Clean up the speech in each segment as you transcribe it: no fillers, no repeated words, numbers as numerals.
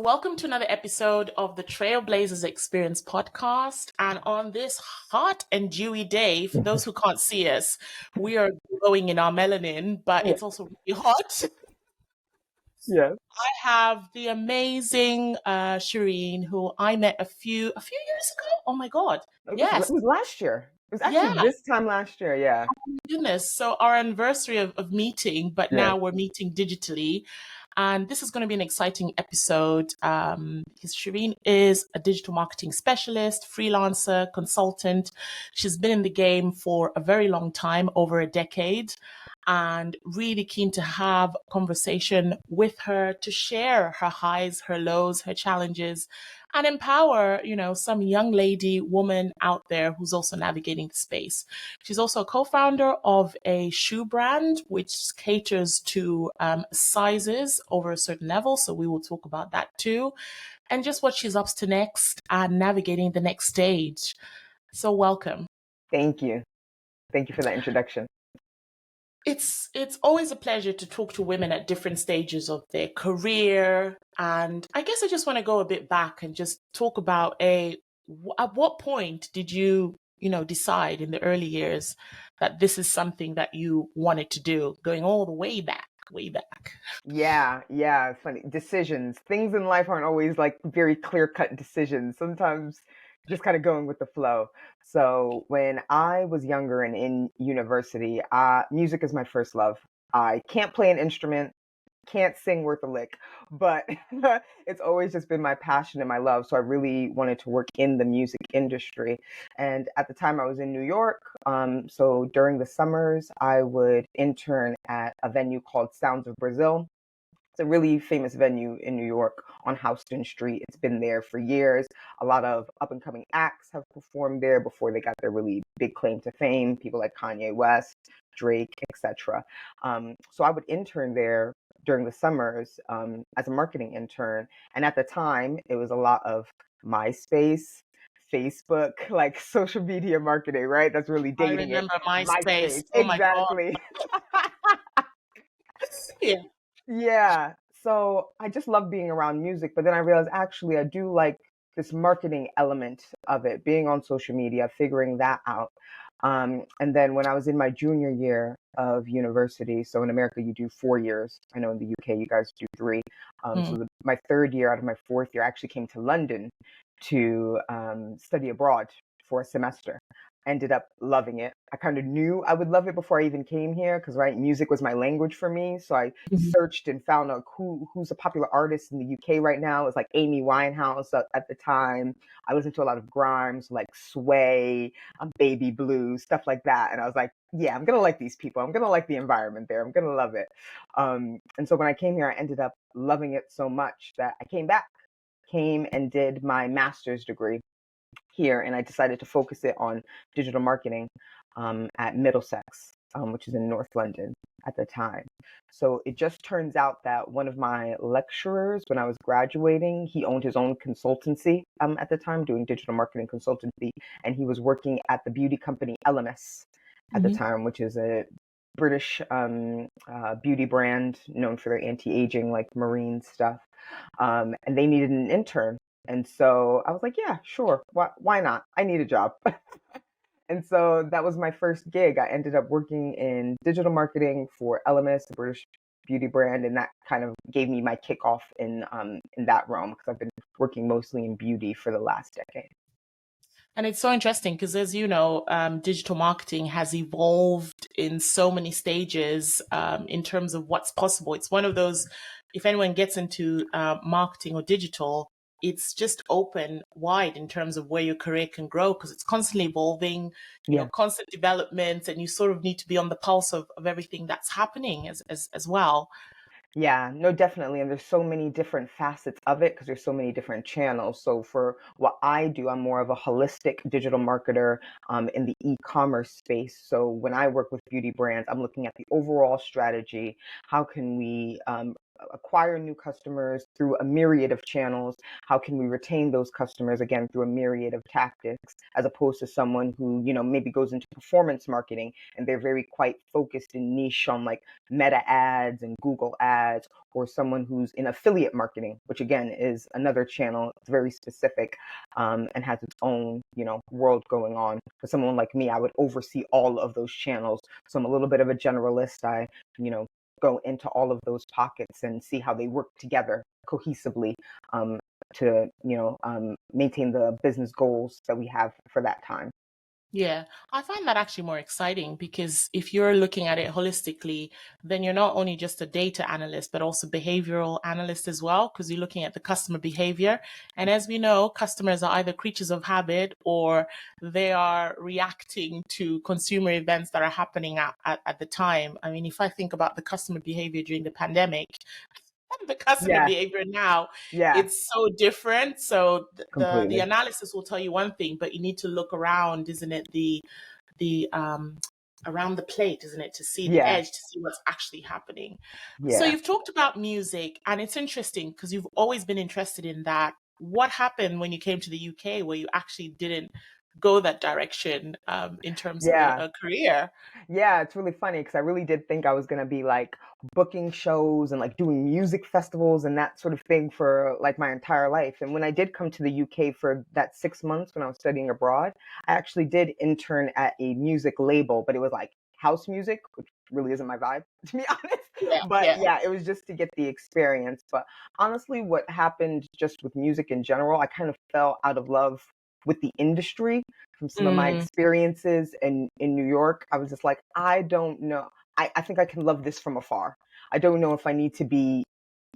welcome to another episode of the Trailblazers Experience podcast. And on this hot and dewy day, for those who can't see us, we are glowing in our melanin, but Yeah. it's also really hot. Yes. I have the amazing Sherene, who I met a few years ago. Oh my God. It Yes. was last year. It was Yeah. actually this time last year. Yeah. Goodness. So our anniversary of meeting, but Yeah. now we're meeting digitally. And this is going to be an exciting episode because Sherene is a digital marketing specialist, freelancer, consultant. She's been in the game for a very long time, over a decade, and really keen to have a conversation with her to share her highs, her lows, her challenges, and empower, some young lady, woman out there who's also navigating the space. She's also a co-founder of a shoe brand, which caters to sizes over a certain level. So we will talk about that too. And just what she's up to next and navigating the next stage. So welcome. Thank you. Thank you for that introduction. It's always a pleasure to talk to women at different stages of their career. And I guess I just want to go a bit back and just talk about at what point did you decide in the early years that this is something that you wanted to do, going all the way back? Yeah. It's funny. Decisions. Things in life aren't always like very clear-cut decisions. Sometimes just kind of going with the flow. So when I was younger and in university, music is my first love. I can't play an instrument, can't sing worth a lick, but it's always just been my passion and my love. So I really wanted to work in the music industry. And at the time I was in New York. So during the summers, I would intern at a venue called Sounds of Brazil. It's a really famous venue in New York on Houston Street. It's been there for years. A lot of up and coming acts have performed there before they got their really big claim to fame. People like Kanye West, Drake, etc. So I would intern there during the summers as a marketing intern. And at the time, it was a lot of MySpace, Facebook, like social media marketing, right? That's really dating it. I remember MySpace. Oh my Exactly. God. Yeah. Yeah. So I just love being around music, but then I realized actually I do like this marketing element of it, being on social media, figuring that out. And then when I was in my junior year of university, so in America you do 4 years. I know in the UK you guys do 3. So my third year out of my fourth year, I actually came to London to study abroad for a semester. Ended up loving it. I kind of knew I would love it before I even came here because, right, music was my language for me. So I searched and found out who's a popular artist in the UK right now. It's like Amy Winehouse at the time. I listened to a lot of Grimes, like Sway, Baby Blue, stuff like that. And I was like, yeah, I'm going to like these people. I'm going to like the environment there. I'm going to love it. And so when I came here, I ended up loving it so much that I came and did my master's degree here, and I decided to focus it on digital marketing at Middlesex, which is in North London at the time. So it just turns out that one of my lecturers, when I was graduating, he owned his own consultancy at the time, doing digital marketing consultancy, and he was working at the beauty company LMS at the time, which is a British beauty brand known for their anti-aging, like marine stuff. And they needed an intern. And so I was like, yeah, sure. Why not? I need a job. And so that was my first gig. I ended up working in digital marketing for LMS, the British beauty brand, and that kind of gave me my kickoff in that realm because I've been working mostly in beauty for the last decade. And it's so interesting because, as you know, digital marketing has evolved in so many stages in terms of what's possible. It's one of those, if anyone gets into marketing or digital, it's just open wide in terms of where your career can grow because it's constantly evolving, constant developments, and you sort of need to be on the pulse of everything that's happening as well. Yeah, no, definitely. And there's so many different facets of it because there's so many different channels. So for what I do, I'm more of a holistic digital marketer in the e-commerce space. So when I work with beauty brands, I'm looking at the overall strategy. How can we acquire new customers through a myriad of channels? How can we retain those customers again through a myriad of tactics, as opposed to someone who, maybe goes into performance marketing and they're very quite focused and niche on like Meta ads and Google ads, or someone who's in affiliate marketing, which again is another channel. It's very specific, and has its own, world going on. For someone like me, I would oversee all of those channels. So I'm a little bit of a generalist. I, go into all of those pockets and see how they work together cohesively, to, maintain the business goals that we have for that time. Yeah, I find that actually more exciting, because if you're looking at it holistically, then you're not only just a data analyst, but also behavioral analyst as well, because you're looking at the customer behavior. And as we know, customers are either creatures of habit, or they are reacting to consumer events that are happening at the time. I mean, if I think about the customer behavior during the pandemic, the customer Yeah, behavior now, yeah, it's so different. So the completely. analysis will tell you one thing, but you need to look around, isn't it, the around the plate, isn't it, to see the Yeah, edge, to see what's actually happening. So yeah. you've talked about music, and it's interesting because you've always been interested in that. What happened when you came to the UK where you actually didn't go that direction, in terms of Yeah. a career? Yeah, it's really funny because I really did think I was going to be like booking shows and like doing music festivals and that sort of thing for like my entire life. And when I did come to the UK for that 6 months when I was studying abroad, I actually did intern at a music label, but it was like house music, which really isn't my vibe, to be honest. Yeah, But yeah. yeah, it was just to get the experience. But honestly, what happened just with music in general, I kind of fell out of love with the industry from some of my Mm, experiences in New York. I was just like, I don't know. I think I can love this from afar. I don't know if I need to be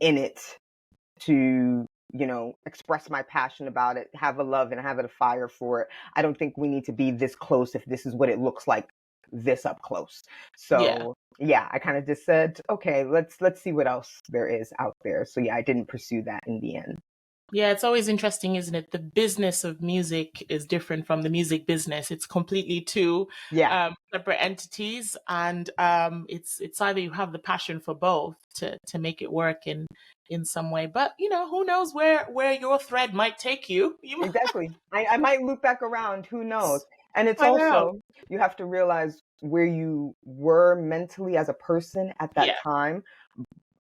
in it to, express my passion about it, have a love and have a fire for it. I don't think we need to be this close if this is what it looks like this up close. yeah. So yeah, I kind of just said, okay, let's see what else there is out there. So yeah, I didn't pursue that in the end. Yeah, it's always interesting, isn't it? The business of music is different from the music business. It's completely two Yeah, separate entities, and it's either you have the passion for both to make it work in some way. But who knows where your thread might take you? exactly. I might loop back around. Who knows? And it's I know. also, you have to realize where you were mentally as a person at that Yeah, time.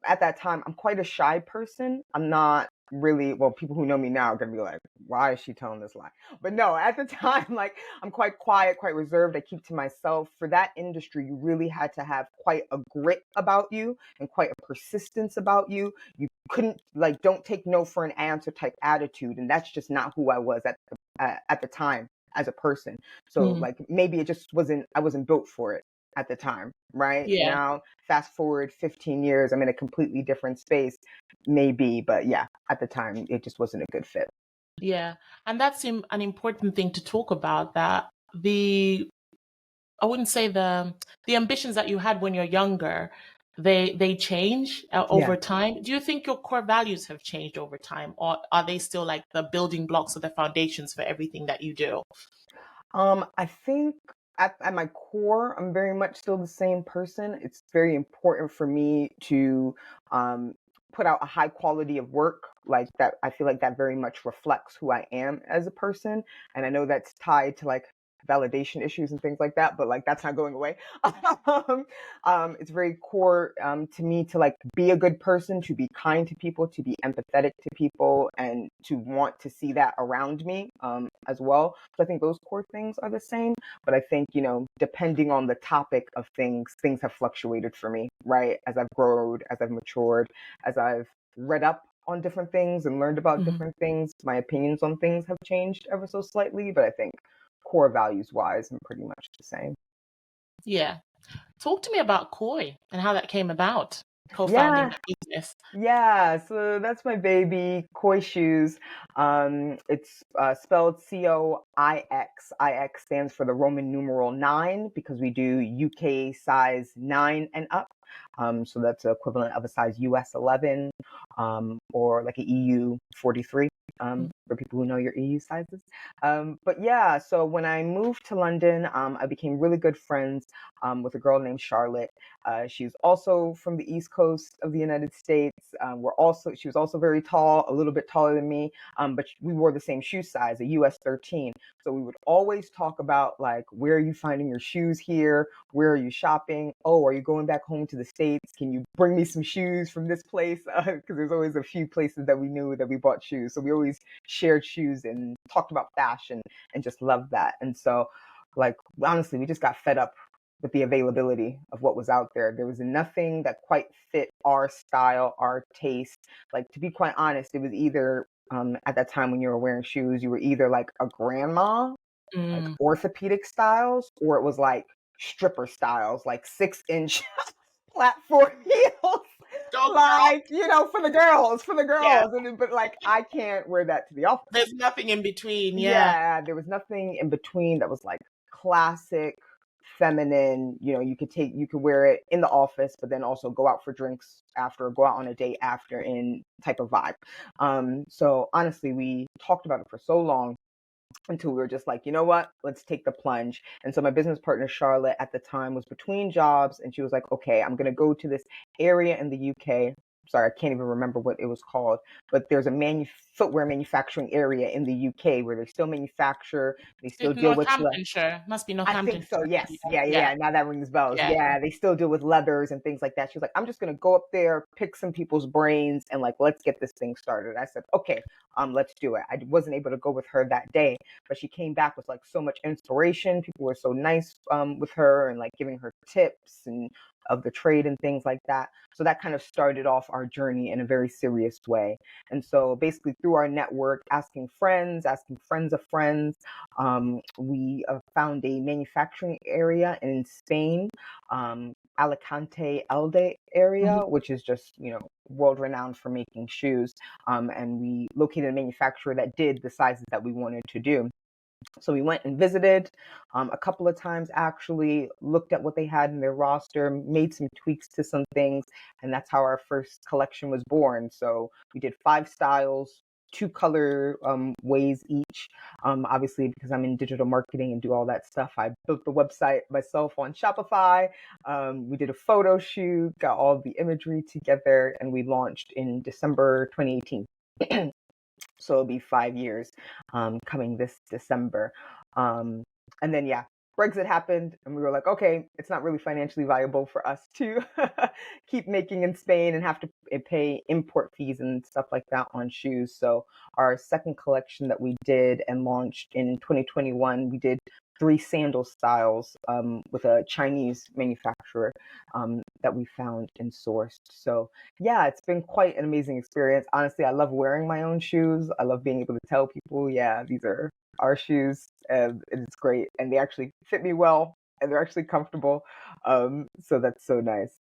At that time, I'm quite a shy person. I'm not really, well, people who know me now are going to be like, why is she telling this lie? But no, at the time, like, I'm quite quiet, quite reserved. I keep to myself. For that industry, you really had to have quite a grit about you and quite a persistence about you. You couldn't, like, don't take no for an answer type attitude. And that's just not who I was at the time as a person. So, mm, like, maybe it just wasn't, I wasn't built for it at the time, right? yeah, Now, fast forward 15 years, I'm in a completely different space, maybe, but yeah, at the time, it just wasn't a good fit. yeah. And that's an important thing to talk about. That the I wouldn't say the ambitions that you had when you're younger, they change Yeah. over time. Do you think your core values have changed over time, or are they still like the building blocks or the foundations for everything that you do? I think at my core, I'm very much still the same person. It's very important for me to um, put out a high quality of work like that. I feel like that very much reflects who I am as a person. And I know that's tied to like validation issues and things like that, but like that's not going away. um, it's very core to me to like be a good person, to be kind to people, to be empathetic to people, and to want to see that around me as well. So I think those core things are the same, but I think, depending on the topic of things, things have fluctuated for me, right? As I've grown, as I've matured, as I've read up on different things and learned about Mhm. different things, my opinions on things have changed ever so slightly, but I think core values wise, I'm pretty much the same. Yeah. Talk to me about Coix and how that came about, co-founding Yeah, that business. yeah. So that's my baby, Coix Shoes. It's spelled COIX. IX stands for the Roman numeral 9 because we do UK size 9 and up. So that's the equivalent of a size US 11, or like an EU 43. for people who know your EU sizes. But yeah, so when I moved to London, I became really good friends with a girl named Charlotte. She's also from the East Coast of the United States. She was also very tall, a little bit taller than me, but we wore the same shoe size, a US 13. So we would always talk about like, where are you finding your shoes here? Where are you shopping? Oh, are you going back home to the States? Can you bring me some shoes from this place? Because there's always a few places that we knew that we bought shoes. So we always shared shoes and talked about fashion and just loved that. And so, like, honestly, we just got fed up with the availability of what was out there. There was nothing that quite fit our style, our taste. Like, to be quite honest, it was either at that time when you were wearing shoes, you were either like a grandma, like orthopedic styles, or it was like stripper styles, like 6-inch platform heels. Go girl. Like, for the girls, Yeah. but like, I can't wear that to the office. There's nothing in between. Yeah. Yeah, there was nothing in between that was like classic, feminine. You could wear it in the office, but then also go out for drinks after, go out on a date after, in type of vibe. So honestly, we talked about it for so long until we were just like, you know what, let's take the plunge. And so my business partner, Charlotte, at the time was between jobs, and she was like, okay, I'm going to go to this area in the UK. Sorry, I can't even remember what it was called, but there's a footwear manufacturing area in the UK where they still manufacture, they still deal with Northamptonshire. Must be I think so. Northamptonshire. Yes. Yeah. Yeah. Yeah. Now that rings bells. Yeah. Yeah. They still deal with leathers and things like that. She was like, I'm just going to go up there, pick some people's brains, and like, let's get this thing started. I said, okay, let's do it. I wasn't able to go with her that day, but she came back with like so much inspiration. People were so nice with her and like giving her tips and of the trade and things like that. So that kind of started off our journey in a very serious way. And so basically through our network, asking friends of friends, we found a manufacturing area in Spain, Alicante Elde area, which is just, world renowned for making shoes. And we located a manufacturer that did the sizes that we wanted to do. So we went and visited a couple of times, actually looked at what they had in their roster, made some tweaks to some things, and that's how our first collection was born. So we did 5 styles, 2 color ways each. Obviously, because I'm in digital marketing and do all that stuff, I built the website myself on Shopify. We did a photo shoot, got all the imagery together, and we launched in December 2018. So it'll be 5 years coming this December. And then, yeah, Brexit happened, and we were like, okay, it's not really financially viable for us to keep making in Spain and have to pay import fees and stuff like that on shoes. So our second collection that we did and launched in 2021, we did 3 sandal styles with a Chinese manufacturer that we found and sourced. So yeah, it's been quite an amazing experience. Honestly, I love wearing my own shoes. I love being able to tell people, yeah, these are our shoes. It's great. And they actually fit me well and they're actually comfortable. So that's so nice.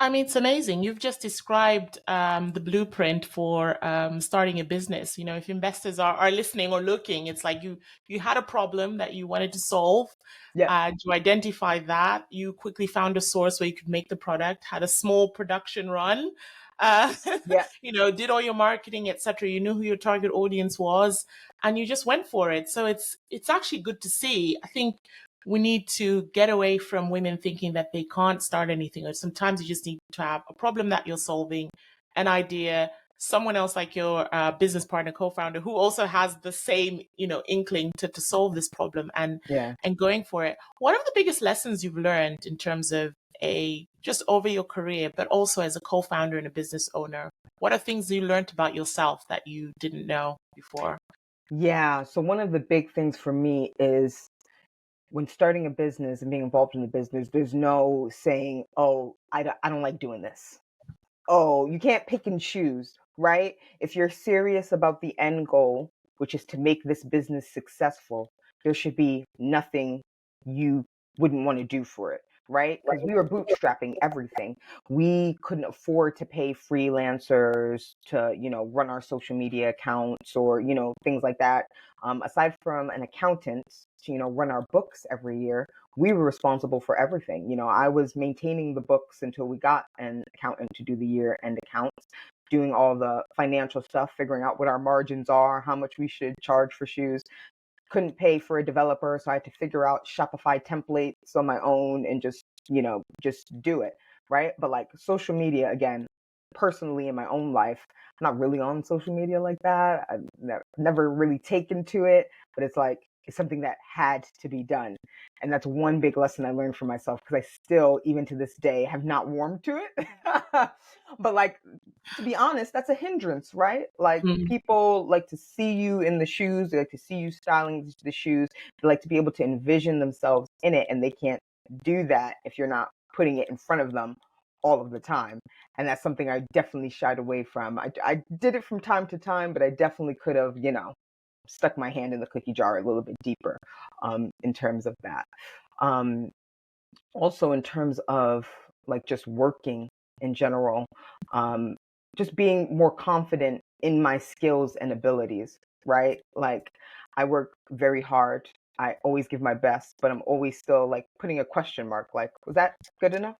I mean, it's amazing. You've just described the blueprint for starting a business. If investors are listening or looking, it's like you had a problem that you wanted to solve. Yeah. You identify that. You quickly found a source where you could make the product, had a small production run, Yeah. did all your marketing, etc. You knew who your target audience was, and you just went for it. So it's actually good to see. I think we need to get away from women thinking that they can't start anything, or sometimes you just need to have a problem that you're solving, an idea, someone else like your business partner, co-founder, who also has the same, inkling to solve this problem and going for it. What are the biggest lessons you've learned in terms of just over your career, but also as a co-founder and a business owner? What are things you learned about yourself that you didn't know before? Yeah. So one of the big things for me is when starting a business and being involved in the business, there's no saying, oh, I don't like doing this. Oh, you can't pick and choose, right? If you're serious about the end goal, which is to make this business successful, there should be nothing you wouldn't want to do for it, right? Because we were bootstrapping everything. We couldn't afford to pay freelancers to, run our social media accounts or, things like that. Aside from an accountant to, run our books every year, we were responsible for everything. I was maintaining the books until we got an accountant to do the year-end accounts, doing all the financial stuff, figuring out what our margins are, how much we should charge for shoes. Couldn't pay for a developer, so I had to figure out Shopify templates on my own and just, just do it, right? But like social media, again, personally in my own life, I'm not really on social media like that. I've never really taken to it, but it's like, it's something that had to be done. And that's one big lesson I learned for myself, because I still, even to this day, have not warmed to it. But like, to be honest, that's a hindrance, right? Like people like to see you in the shoes, they like to see you styling the shoes, they like to be able to envision themselves in it, and they can't do that if you're not putting it in front of them all of the time. And that's something I definitely shied away from. I did it from time to time, but I definitely could have, stuck my hand in the cookie jar a little bit deeper in terms of that. Also, in terms of like just working in general, just being more confident in my skills and abilities, right? Like I work very hard. I always give my best, but I'm always still like putting a question mark. Like, was that good enough?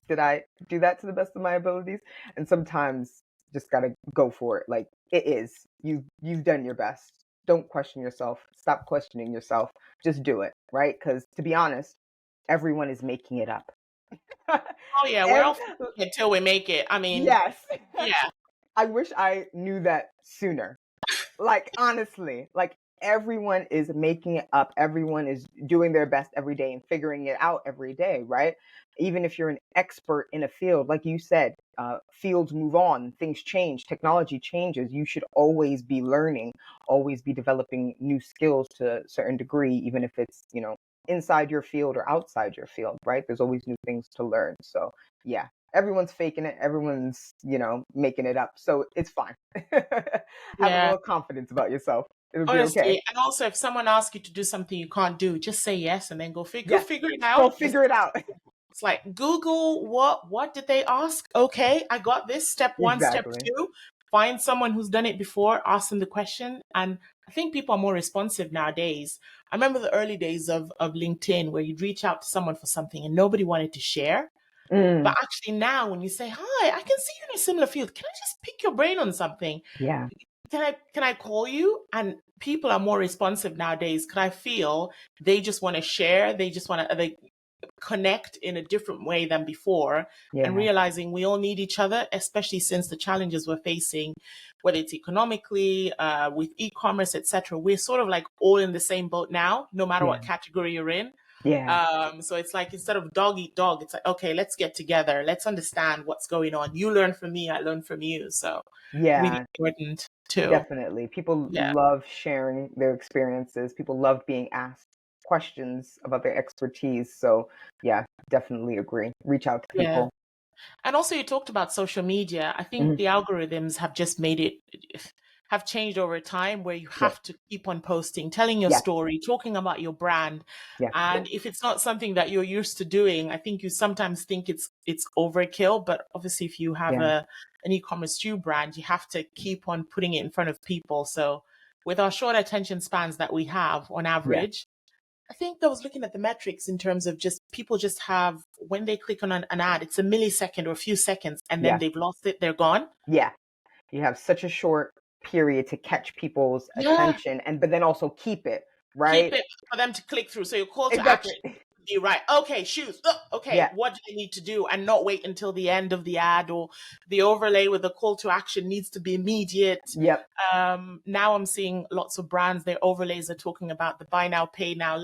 Did I do that to the best of my abilities? And sometimes just gotta go for it. Like it is. You've done your best. Don't question yourself. Stop questioning yourself. Just do it, right? Because to be honest, everyone is making it up. Oh yeah, we're all until we make it. I mean, yes. yeah. I wish I knew that sooner. Like honestly, like everyone is making it up. Everyone is doing their best every day and figuring it out every day, right? Even if you're an expert in a field, like you said, fields move on, things change, technology changes. You should always be learning, always be developing new skills to a certain degree, even if it's, inside your field or outside your field, right? There's always new things to learn. So yeah, everyone's faking it. Everyone's, making it up. So it's fine. Have a Yeah. little confidence about yourself. It'll be Honestly, okay. and also if someone asks you to do something you can't do, just say yes and then go Yes. figure it Go out. figure it out. It's like Google, what did they ask? Okay, I got this. Step one, step Exactly. two. Find someone who's done it before, ask them the question. And I think people are more responsive nowadays. I remember the early days of LinkedIn where you'd reach out to someone for something and nobody wanted to share. But actually now when you say, hi, I can see you in a similar field. Can I just pick your brain on something? Yeah. Can I call you? And people are more responsive nowadays because I feel they just want to share. They just want to connect in a different way than before, and Yeah. realizing we all need each other, especially since the challenges we're facing, whether it's economically, with e-commerce, etc. We're sort of like all in the same boat now, no matter Yeah. what category you're in. Yeah. So it's like instead of dog eat dog, it's like, okay, let's get together. Let's understand what's going on. You learn from me, I learn from you. So really Yeah. important too. Definitely. People Yeah. love sharing their experiences. People love being asked questions about their expertise. So yeah, definitely agree. Reach out to Yeah. people. And also you talked about social media. I think Mhm. the algorithms have just made it have changed over time where you Yes. have to keep on posting, telling your Yes. story, talking about your brand. Yes. And if it's not something that you're used to doing, I think you sometimes think it's overkill. But obviously if you have Yeah. an e-commerce shoe brand, you have to keep on putting it in front of people. So with our short attention spans that we have on Yeah. average, I think I was looking at the metrics in terms of just people just have, when they click on an ad, it's a millisecond or a few seconds and then Yeah. they've lost it, they're gone. Yeah. You have such a short period to catch people's Yeah. attention but then also keep it, Keep right? it for them to click through. So your call to Exactly. action be right. Okay, shoes. Oh, okay, Yeah. what do they need to do? And not wait until the end of the ad, or the overlay with the call to action needs to be immediate. Yep. Now I'm seeing lots of brands, their overlays are talking about the buy now, pay now,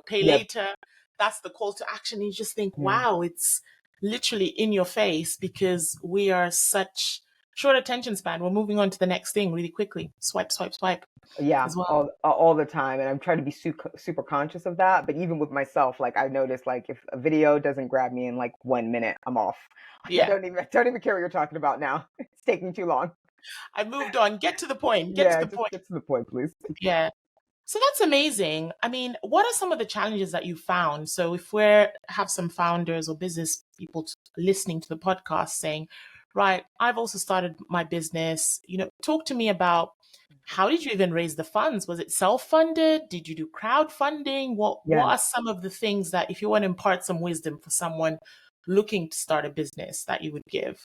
pay Yep. later. That's the call to action. You just think, Yeah. wow, it's literally in your face because we are such short attention span. We're moving on to the next thing really quickly. Swipe, swipe, swipe Yeah, as well. all the time, and I'm trying to be super conscious of that. But even with myself, like I noticed, like if a video doesn't grab me in like 1 minute, I'm off. I Yeah. don't even care what you're talking about now. It's taking too long. I moved on. Get to the point. Get to Yeah, the just point. get to the point, please. Yeah. So that's amazing. I mean, what are some of the challenges that you found? So if we have some founders or business people listening to the podcast saying, right, I've also started my business, talk to me about how did you even raise the funds? Was it self-funded? Did you do crowdfunding? What Yeah. are some of the things that if you want to impart some wisdom for someone looking to start a business that you would give?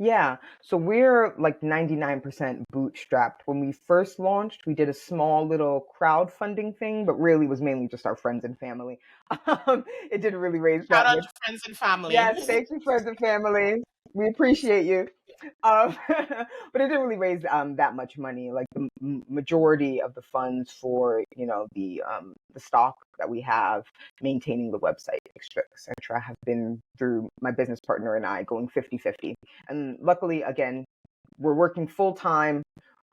Yeah. So we're like 99% bootstrapped. When we first launched, we did a small little crowdfunding thing, but really was mainly just our friends and family. It didn't really raise Shout that out much. to friends and family. Yes, thank you, friends and family. We appreciate you. But it didn't really raise that much money. Like the majority of the funds for the stock that we have, maintaining the website, etc., have been through my business partner and I going 50-50. And luckily, again, we're working full time.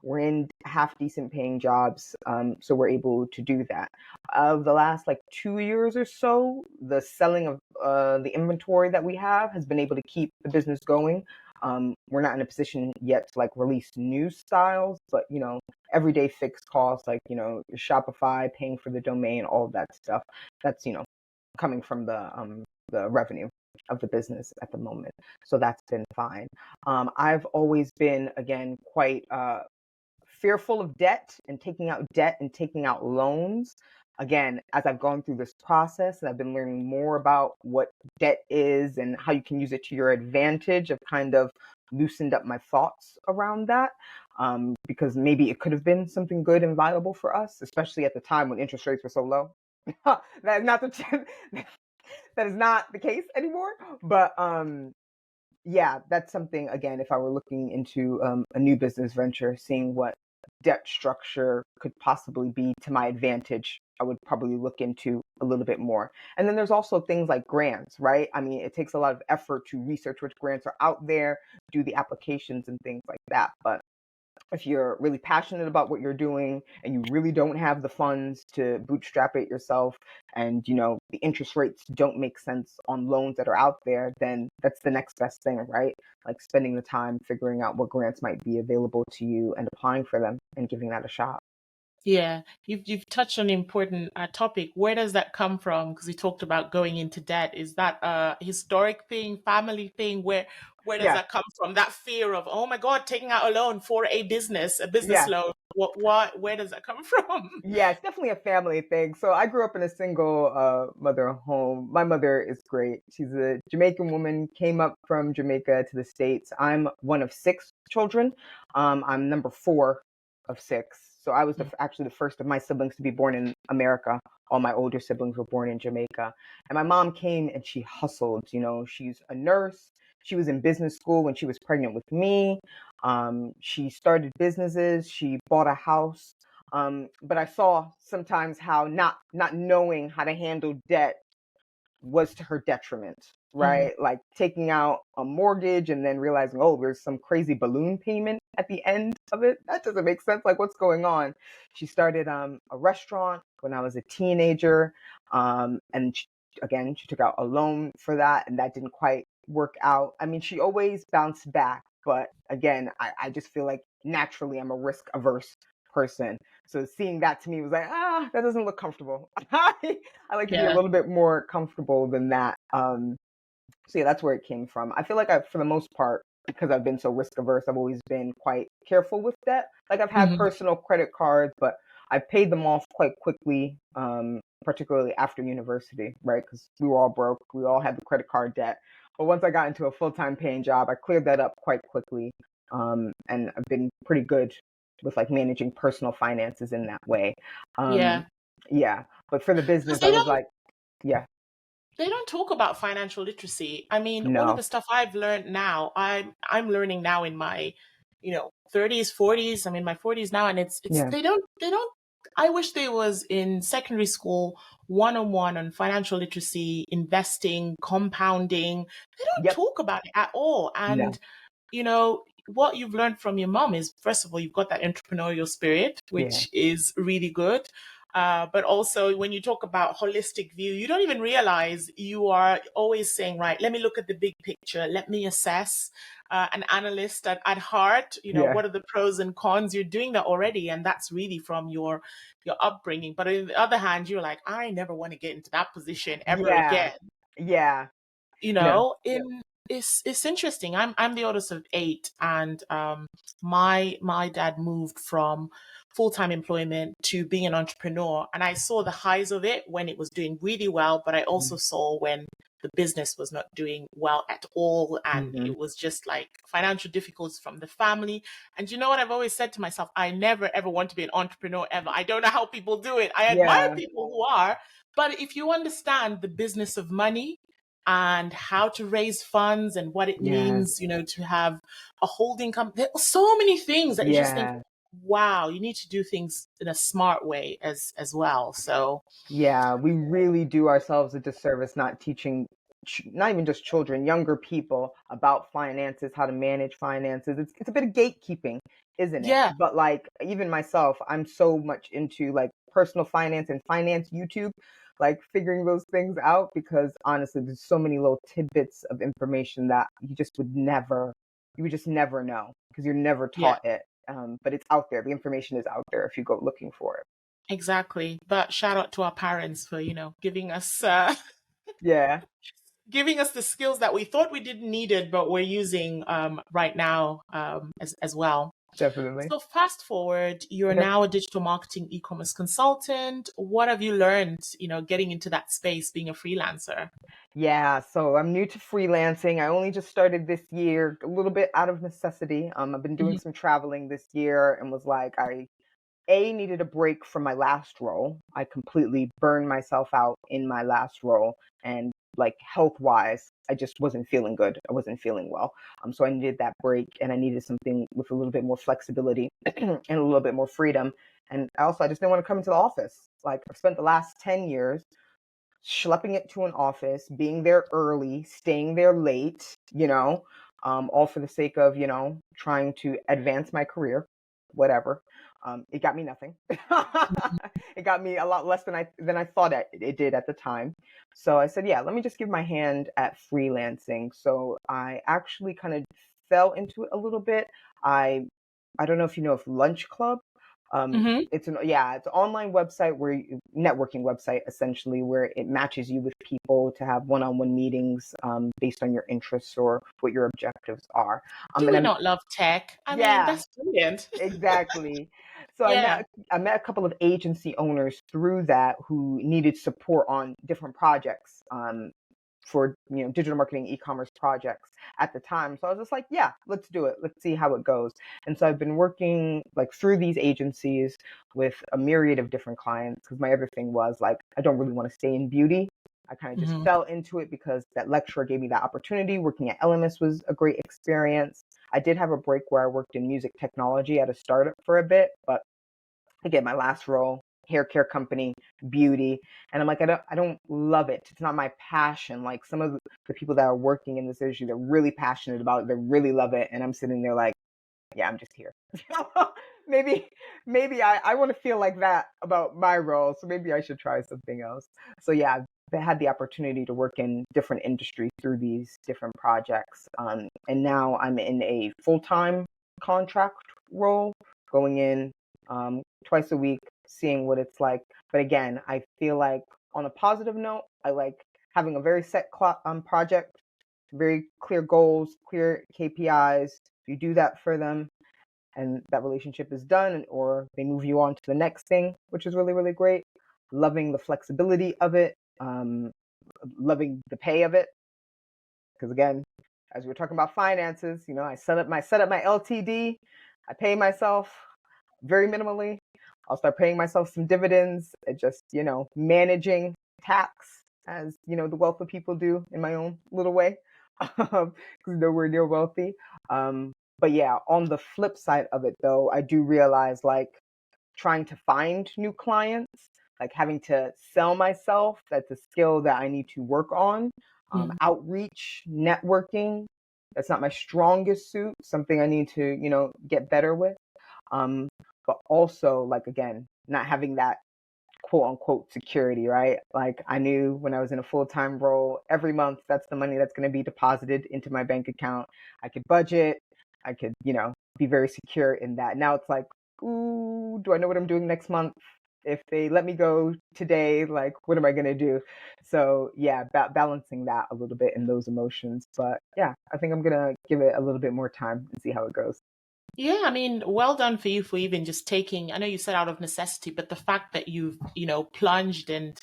We're in half decent paying jobs, so we're able to do that. Of the last like 2 years or so, the selling of the inventory that we have has been able to keep the business going. We're not in a position yet to like release new styles, but everyday fixed costs like Shopify, paying for the domain, all of that stuff. That's coming from the revenue of the business at the moment. So that's been fine. I've always been, again, quite fearful of debt and taking out loans. Again, as I've gone through this process and I've been learning more about what debt is and how you can use it to your advantage, I've kind of loosened up my thoughts around that, because maybe it could have been something good and viable for us, especially at the time when interest rates were so low. that is not the that is not the case anymore. But yeah, that's something, again, if I were looking into a new business venture, seeing what debt structure could possibly be to my advantage, I would probably look into a little bit more. And then there's also things like grants, right? I mean, it takes a lot of effort to research which grants are out there, do the applications and things like that. But if you're really passionate about what you're doing and you really don't have the funds to bootstrap it yourself, and the interest rates don't make sense on loans that are out there, then that's the next best thing, right? Like spending the time figuring out what grants might be available to you and applying for them and giving that a shot. Yeah, you've touched on an important topic. Where does that come from? Because we talked about going into debt. Is that a historic thing, family thing? Where does Yeah. that come from? That fear of, oh my God, taking out a loan for a business Yeah. loan. What? Where does that come from? Yeah, it's definitely a family thing. So I grew up in a single mother home. My mother is great. She's a Jamaican woman, came up from Jamaica to the States. I'm one of six children. I'm number four of six. So I was actually the first of my siblings to be born in America. All my older siblings were born in Jamaica. And my mom came and she hustled. She's a nurse. She was in business school when she was pregnant with me. She started businesses. She bought a house. But I saw sometimes how not knowing how to handle debt was to her detriment, Mm-hmm. right? Like taking out a mortgage and then realizing, oh, there's some crazy balloon payment at the end of it. That doesn't make sense. Like, what's going on? She started a restaurant when I was a teenager, and again, she took out a loan for that, and that didn't quite work out. I mean, she always bounced back, but again, I just feel like naturally I'm a risk averse person. So seeing that to me was like, that doesn't look comfortable. I like to be a Yeah. little bit more comfortable than that. So yeah, that's where it came from. I feel like for the most part, because I've been so risk averse, I've always been quite careful with that. Like I've had Mm-hmm. personal credit cards, but I paid them off quite quickly, particularly after university, right? Because we were all broke. We all had the credit card debt. But once I got into a full-time paying job, I cleared that up quite quickly. And I've been pretty good with like managing personal finances in that way. Yeah. Yeah. But for the Because business, I was like, yeah, they don't talk about financial literacy. I mean, all of no, the stuff I've learned now, I'm learning now in my, 30s, 40s. I'm in my 40s now, and it's yeah, they don't. I wish there was in secondary school one-on-one on financial literacy, investing, compounding. They don't yep, talk about it at all. no, And what you've learned from your mom is, first of all, you've got that entrepreneurial spirit, yeah, which is really good. But also, when you talk about holistic view, you don't even realize you are always saying, right, let me look at the big picture. Let me assess. An analyst at heart, yeah, what are the pros and cons? You're doing that already. And that's really from your upbringing. But on the other hand, you're like, I never want to get into that position ever yeah, again. yeah, You no, know, it's interesting. I'm the oldest of eight, and my dad moved from full-time employment to being an entrepreneur, and I saw the highs of it when it was doing really well, but I also saw when the business was not doing well at all. And Hmm. it was just like financial difficulties from the family. And you know what I've always said to myself? I never, ever want to be an entrepreneur ever. I don't know how people do it. I admire Yeah. people who are. But if you understand the business of money and how to raise funds and what it Yeah. means, to have a holding company, there are so many things that you just think, Yeah. wow, you need to do things in a smart way as well. So Yeah, we really do ourselves a disservice not teaching, not even just children, younger people about finances, how to manage finances. It's a bit of gatekeeping, isn't it? yeah, But like even myself, I'm so much into like personal finance and finance YouTube, like figuring those things out because honestly, there's so many little tidbits of information that you would just never know because you're never yeah, taught it. But it's out there. The information is out there if you go looking for it. exactly. But shout out to our parents for, giving us Yeah, giving us the skills that we thought we didn't needed, but we're using right now as well. definitely. So fast forward, you're Okay. now a digital marketing e-commerce consultant. What have you learned, getting into that space, being a freelancer? Yeah, so I'm new to freelancing. I only just started this year, a little bit out of necessity. I've been doing Mhm. some traveling this year and was like, I needed a break from my last role. I completely burned myself out in my last role, and like health wise, I just wasn't feeling good. I wasn't feeling well. So I needed that break, and I needed something with a little bit more flexibility and a little bit more freedom. And also, I just didn't want to come into the office. Like I've spent the last 10 years schlepping it to an office, being there early, staying there late, all for the sake of, trying to advance my career, whatever. It got me nothing. It got me a lot less than I thought it did at the time. So I said, yeah, let me just give my hand at freelancing. So I actually kind of fell into it a little bit. I don't know if you know of Lunch Club. Mhm. It's an online website networking website essentially where it matches you with people to have one-on-one meetings based on your interests or what your objectives are. Do And we I'm not love tech? I mean, Yeah, that's brilliant. exactly. So Yeah. I met a couple of agency owners through that who needed support on different projects. For digital marketing e-commerce projects at the time. So I was just like, yeah, let's do it. Let's see how it goes. And so I've been working like through these agencies with a myriad of different clients because my other thing was like I don't really want to stay in beauty. I kind of just Mhm. fell into it because that lecturer gave me that opportunity. Working at LMS was a great experience. I did have a break where I worked in music technology at a startup for a bit, but again, my last role, hair care company, beauty. And I'm like, I don't love it. It's not my passion. Like some of the people that are working in this industry, they're really passionate about it. They really love it. And I'm sitting there like, yeah, I'm just here. maybe, maybe I want to feel like that about my role. So maybe I should try something else. So yeah, I've had the opportunity to work in different industries through these different projects. And now I'm in a full-time contract role, going in twice a week, seeing what it's like. But again, I feel like on a positive note, I like having a very set project, very clear goals, clear KPIs. You do that for them, and that relationship is done, or they move you on to the next thing, which is really, really great. Loving the flexibility of it, loving the pay of it. Because again, as we were talking about finances, I set up my LTD. I pay myself very minimally. I'll start paying myself some dividends, just, managing tax as, the wealthy people do in my own little way, because nowhere near wealthy. But yeah, on the flip side of it, though, I do realize like trying to find new clients, like having to sell myself, that's a skill that I need to work on. Mhm. Outreach, networking, that's not my strongest suit, something I need to, get better with. Um, but also, like, again, not having that quote unquote security, right? Like, I knew when I was in a full time role, every month that's the money that's going to be deposited into my bank account. I could budget, I could, be very secure in that. Now it's like, ooh, do I know what I'm doing next month? If they let me go today, like, what am I going to do? So, yeah, balancing that a little bit in those emotions. But yeah, I think I'm going to give it a little bit more time and see how it goes. Yeah, I mean, well done for you for even just taking, I know you said out of necessity, but the fact that you've, plunged and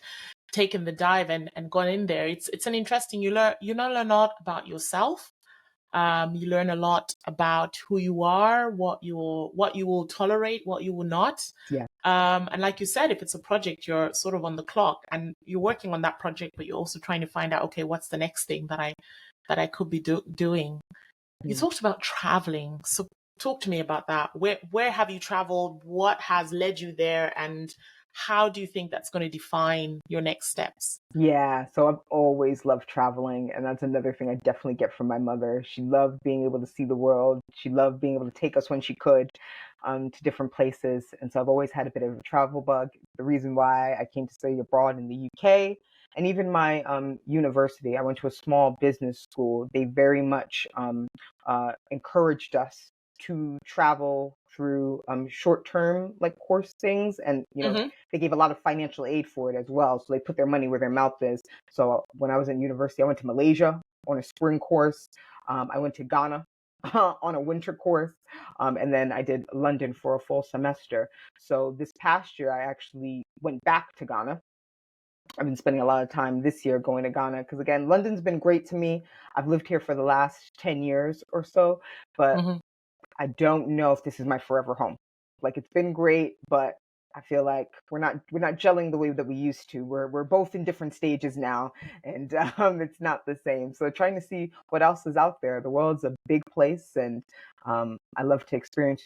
taken the dive and gone in there, it's an interesting, you learn a lot about yourself. You learn a lot about who you are, what you will tolerate, what you will not. Yeah. And like you said, if it's a project, you're sort of on the clock and you're working on that project, but you're also trying to find out, okay, what's the next thing that I could be doing. You talked about traveling. So talk to me about that. Where have you traveled? What has led you there? And how do you think that's going to define your next steps? Yeah, so I've always loved traveling, and that's another thing I definitely get from my mother. She loved being able to see the world. She loved being able to take us when she could to different places. And so I've always had a bit of a travel bug. The reason why I came to study abroad in the UK, and even my university, I went to a small business school. They very much encouraged us to travel through short-term like course things, and Hmm. they gave a lot of financial aid for it as well. So they put their money where their mouth is. So when I was in university, I went to Malaysia on a spring course. I went to Ghana on a winter course. And then I did London for a full semester. So this past year, I actually went back to Ghana. I've been spending a lot of time this year going to Ghana because, again, London's been great to me. I've lived here for the last 10 years or so, but Hmm. I don't know if this is my forever home. Like, it's been great, but I feel like we're not gelling the way that we used to. We're both in different stages now, and it's not the same. So trying to see what else is out there. The world's a big place, and I love to experience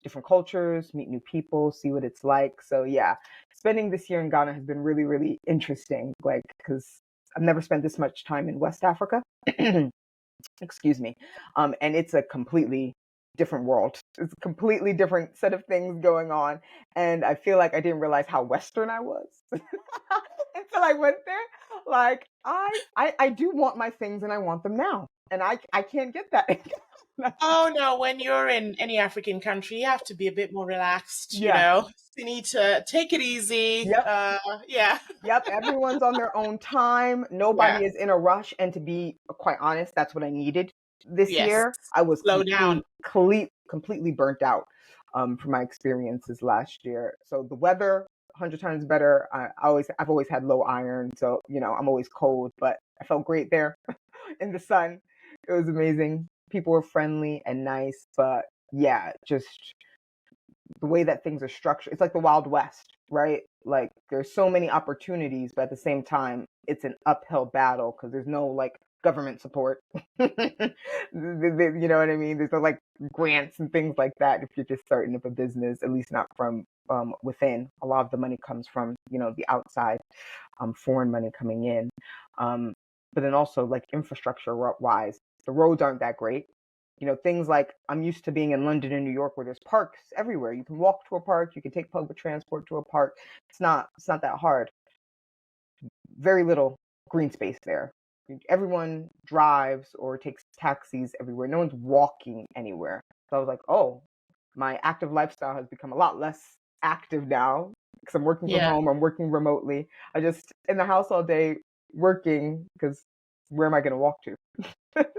different cultures, meet new people, see what it's like. So yeah, spending this year in Ghana has been really, really interesting. Like, because I've never spent this much time in West Africa. Excuse me. And it's a completely different world. It's a completely different set of things going on. And I feel like I didn't realize how Western I was until I went there. Like I do want my things and I want them now. And I can't get that. Oh no, when you're in any African country, you have to be a bit more relaxed, you Yeah. know. You need to take it easy. Yep. Yeah. Yep, everyone's on their own time. Yeah. Nobody is in a rush. And to be quite honest, that's what I needed this Yes. year. I was Slow down. completely burnt out from my experiences last year. So the weather, 100 times better. I've always had low iron, so I'm always cold, but I felt great there in the sun. It was amazing. People were friendly and nice, but yeah, just the way that things are structured. It's like the Wild West, right? Like there's so many opportunities, but at the same time, it's an uphill battle because there's no like government support. You know what I mean? There's no like grants and things like that if you're just starting up a business, at least not from within. A lot of the money comes from, the outside, foreign money coming in. But then also like infrastructure wise, the roads aren't that great. Things like I'm used to being in London and New York where there's parks everywhere. You can walk to a park, you can take public transport to a park. It's not that hard. Very little green space there. Everyone drives or takes taxis everywhere. No one's walking anywhere. So I was like, oh, my active lifestyle has become a lot less active now because I'm working from Yeah. home, I'm working remotely. I just in the house all day working because where am I going to walk to?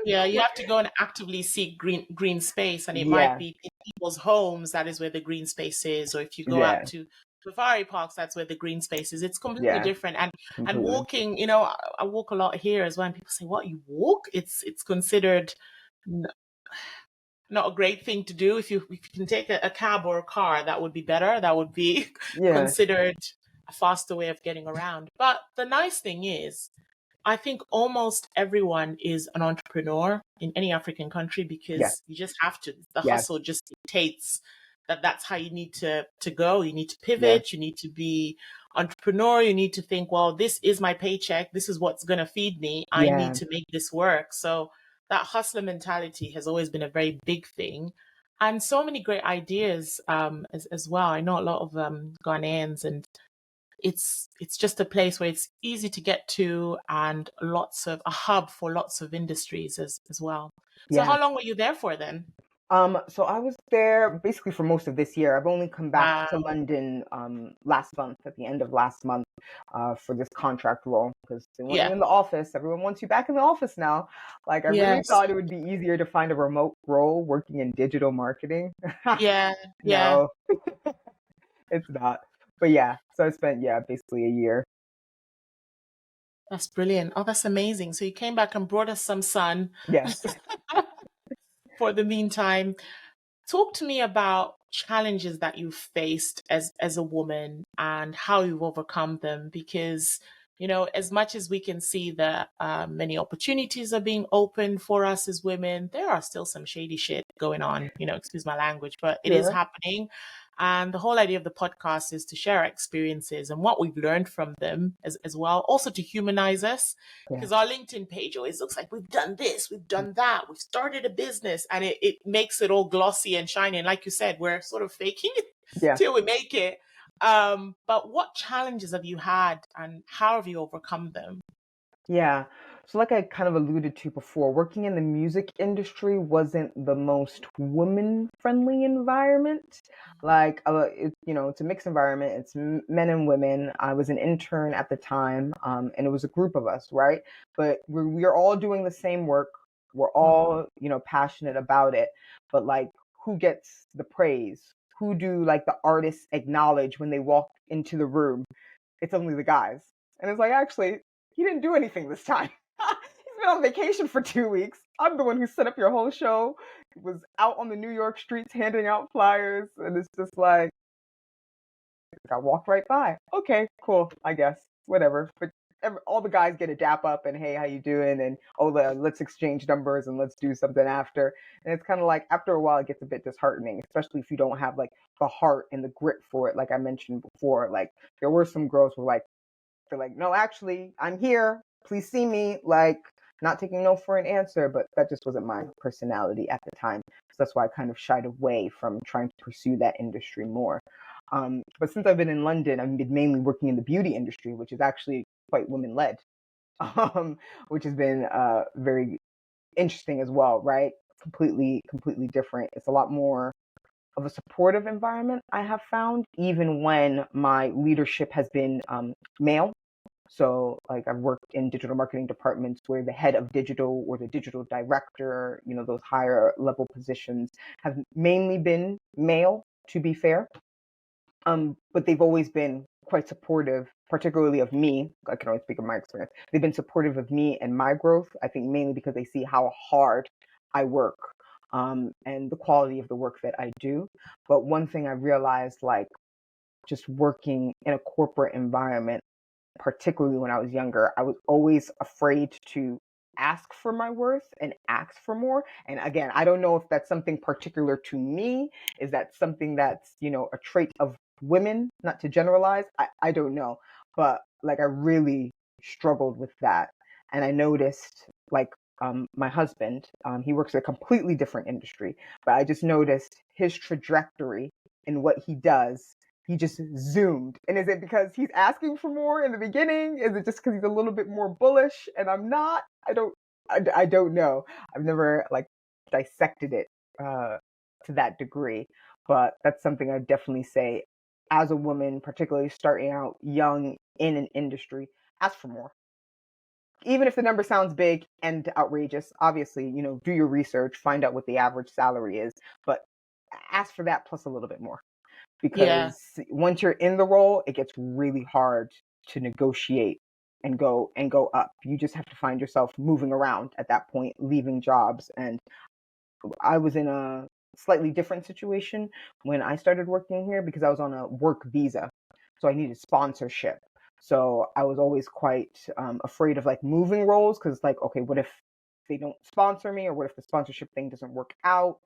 Yeah, you have to go and actively seek green space, and it might Yeah, be in people's homes. That is where the green space is, or if you go out yeah, to safari parks, that's where the green space is. It's completely yeah, different. And completely. walking, I walk a lot here as well. And people say, "What, you walk?" It's considered n- not a great thing to do. If you can take a cab or a car, that would be better. That would be Yeah, considered a faster way of getting around. But the nice thing is, I think almost everyone is an entrepreneur in any African country yeah, because you just have to. The yeah, hustle just dictates that that's how you need to go. You need to yeah, pivot. You need to be entrepreneur. You need to think, well, this is my paycheck. This is what's going to feed me. I need yeah, to make this work. So that hustler mentality has always been a very big thing. And so many great ideas as well. I know a lot of Ghanaians, and it's just a place where it's easy to get to and lots of a hub for lots of industries as well. So yeah. how long were you there for then? So I was there basically for most of this year. I've only come back to Wow. London last month, at the end of last month, for this contract role because they want me Yeah. in the office. Everyone wants you back in the office now. Like I really Yes. thought it would be easier to find a remote role working in digital marketing. Yeah. Yeah. No, it's not. But yeah, so I spent basically a year. That's brilliant. Oh, that's amazing. So you came back and brought us some sun Yes. for the meantime. Talk to me about challenges that you've faced as a woman and how you've overcome them. Because, as much as we can see that many opportunities are being opened for us as women, there are still some shady shit going on. Excuse my language, but it is Sure. happening. And the whole idea of the podcast is to share our experiences and what we've learned from them as well. Also to humanize us, Yeah. because our LinkedIn page always looks like we've done this, we've done that, we've started a business, and it makes it all glossy and shiny. And like you said, we're sort of faking it Yeah. till we make it. But what challenges have you had and how have you overcome them? Yeah. So, like I kind of alluded to before, working in the music industry wasn't the most woman-friendly environment. Like, it's a mixed environment. It's men and women. I was an intern at the time, and it was a group of us, right? But we are all doing the same work. We're all, passionate about it. But like, who gets the praise? Who do like the artists acknowledge when they walk into the room? It's only the guys. And it's like, actually, he didn't do anything this time. He's been on vacation for 2 weeks. I'm the one who set up your whole show, was out on the New York streets handing out flyers. And it's just like, I walked right by. Okay, cool, I guess. Whatever. But all the guys get a dap up and, hey, how you doing? And, oh, let's exchange numbers and let's do something after. And it's kind of like, after a while, it gets a bit disheartening, especially if you don't have like the heart and the grit for it. Like I mentioned before, like there were some girls who were like, they're like, no, actually, I'm here. Please see me. Like, not taking no for an answer, but that just wasn't my personality at the time. So that's why I kind of shied away from trying to pursue that industry more. But since I've been in London, I've been mainly working in the beauty industry, which is actually quite women led, which has been very interesting as well, right? Completely different. It's a lot more of a supportive environment I have found, even when my leadership has been male. So like I've worked in digital marketing departments where the head of digital or the digital director, those higher level positions have mainly been male, to be fair. But they've always been quite supportive, particularly of me. I can only speak of my experience. They've been supportive of me and my growth, I think mainly because they see how hard I work, and the quality of the work that I do. But one thing I realized, like just working in a corporate environment, particularly when I was younger, I was always afraid to ask for my worth and ask for more. And again, I don't know if that's something particular to me. Is that something that's, a trait of women, not to generalize? I don't know. But like, I really struggled with that. And I noticed, like, my husband, he works in a completely different industry, but I just noticed his trajectory in what he does. He just zoomed. And is it because he's asking for more in the beginning? Is it just because he's a little bit more bullish and I'm not? I don't know. I've never like dissected it to that degree, but that's something I definitely say as a woman, particularly starting out young in an industry, ask for more. Even if the number sounds big and outrageous, obviously, do your research, find out what the average salary is, but ask for that plus a little bit more, Yeah. because once you're in the role, it gets really hard to negotiate and go up. You just have to find yourself moving around at that point, leaving jobs. And I was in a slightly different situation when I started working here because I was on a work visa. So I needed sponsorship. So I was always quite afraid of like moving roles because like, okay, what if they don't sponsor me, or what if the sponsorship thing doesn't work out?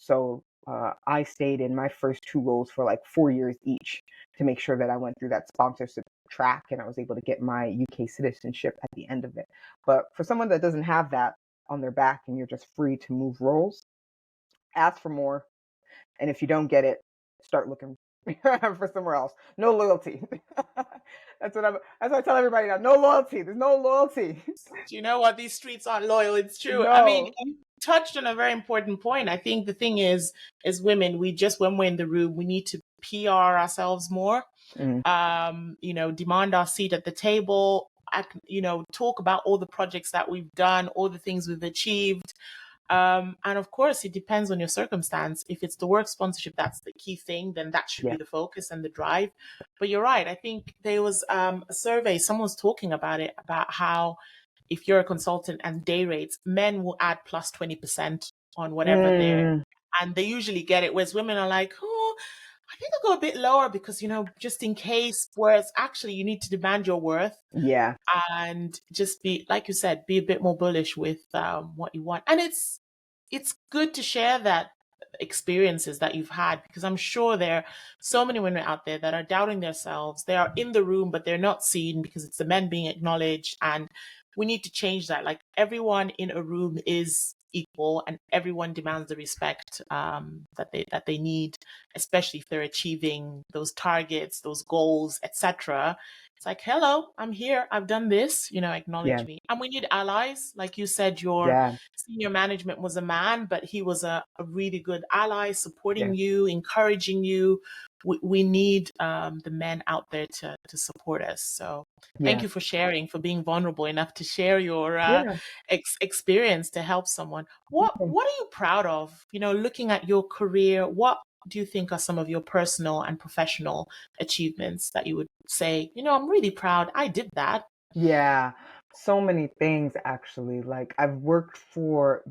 So I stayed in my first two roles for like 4 years each to make sure that I went through that sponsorship track and I was able to get my UK citizenship at the end of it. But for someone that doesn't have that on their back and you're just free to move roles, ask for more. And if you don't get it, start looking for somewhere else. No loyalty. That's what I tell everybody now. No loyalty. There's no loyalty. Do you know what? These streets aren't loyal. It's true. I mean, No. you touched on a very important point. I think the thing is, as women, when we're in the room, we need to PR ourselves more. Mm. Demand our seat at the table, talk about all the projects that we've done, all the things we've achieved. And of course, it depends on your circumstance. If it's the work sponsorship, that's the key thing, then that should Yeah. be the focus and the drive. But you're right. I think there was a survey, someone was talking about it, about how if you're a consultant and day rates, men will add plus 20% on whatever they're, Mm, and they usually get it, whereas women are like, oh, I think I'll go a bit lower because, just in case, whereas actually you need to demand your worth yeah. and just be, like you said, be a bit more bullish with what you want. And it's good to share that experiences that you've had, because I'm sure there are so many women out there that are doubting themselves. They are in the room, but they're not seen because it's the men being acknowledged. And we need to change that. Like, everyone in a room is equal and everyone demands the respect that they need, especially if they're achieving those targets, those goals, etc. It's like, hello, I'm here, I've done this, acknowledge Yeah. me. And we need allies. Like you said, your Yeah. senior management was a man, but he was a really good ally, Yeah. supporting you, encouraging you. We need the men out there to support us. So thank Yeah. you for sharing, for being vulnerable enough to share your Yeah. experience to help someone. What are you proud of? Looking at your career, what do you think are some of your personal and professional achievements that you would say, I'm really proud I did that? Yeah. So many things actually. Like I've worked for,